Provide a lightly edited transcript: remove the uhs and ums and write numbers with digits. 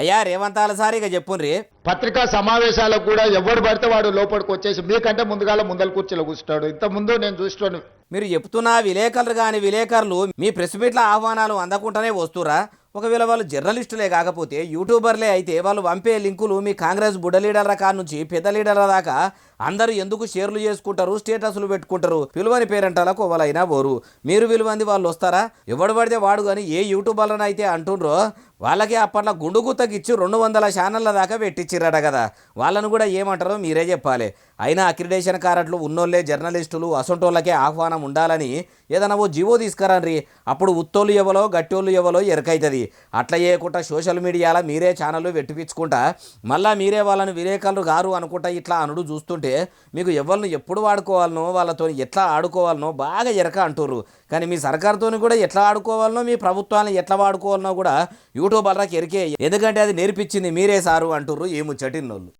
అయ్యా రేవంతాల సార్ ఇక చెప్పుండ్రి. పత్రికా సమావేశాలకు కూడా ఎవరు పడితే వాడు లోపలికి వచ్చేసి మీకంటే ముందల కూర్చోలో కూర్చుంటాడు. ఇంత ముందు నేను చూస్తాను. మీరు చెప్తున్న విలేకరులు కానీ విలేకరులు మీ ప్రెస్ మీట్ల ఆహ్వానాలు అందకుండానే వస్తురా? ఒకవేళ వాళ్ళు జర్నలిస్టులే కాకపోతే యూట్యూబర్లే అయితే వాళ్ళు పంపే లింకులు మీ కాంగ్రెస్ బుడ్డ లీడర్ల కాడ నుంచి పెద్ద లీడర్ల దాకా అందరూ ఎందుకు షేర్లు చేసుకుంటారు, స్టేటస్లు పెట్టుకుంటారు? పిలువని పేరెంటాలకు ఎవరైనా పోరు. మీరు విలువంది వాళ్ళు వస్తారా? ఎవడు పడితే వాడు కానీ ఏ యూట్యూబర్లను అయితే అంటుండ్రో వాళ్ళకి అప్పట్లో గుండు గుత్తకిచ్చి 200 ఛానళ్ళ దాకా పెట్టించిరట కదా. వాళ్ళను కూడా ఏమంటారో మీరే చెప్పాలి. అయినా అక్రిడేషన్ కారట్లు ఉన్నోళ్ళే జర్నలిస్టులు అసొంటోళ్ళకే ఆహ్వానం ఉండాలని ఏదైనా ఓ జీవో తీసుకురండి. అప్పుడు ఉత్తోళ్ళు ఎవలో గట్టోళ్ళు ఎవలో ఎరకైతుంది. అట్లా చేయకుండా సోషల్ మీడియాలో మీరే ఛానళ్ళు పెట్టిపించుకుంటా మళ్ళీ మీరే వాళ్ళని విలేకరులు గారు అనుకుంటా ఇట్లా అనుడు చూస్తుంటే మీకు ఎవరిని ఎప్పుడు వాడుకోవాలనో వాళ్ళతో ఎట్లా ఆడుకోవాలనో బాగా ఎరక అంటుర్రు. కానీ మీ సర్కారుతో కూడా ఎట్లా ఆడుకోవాలనో మీ ప్రభుత్వాన్ని ఎట్లా వాడుకోవాలనో కూడా యూట్యూబర్లకు ఎరికే. ఎందుకంటే అది నేర్పించింది మీరే సారు అంటుర్రు ఈ ముచ్చటిన్నోళ్ళు.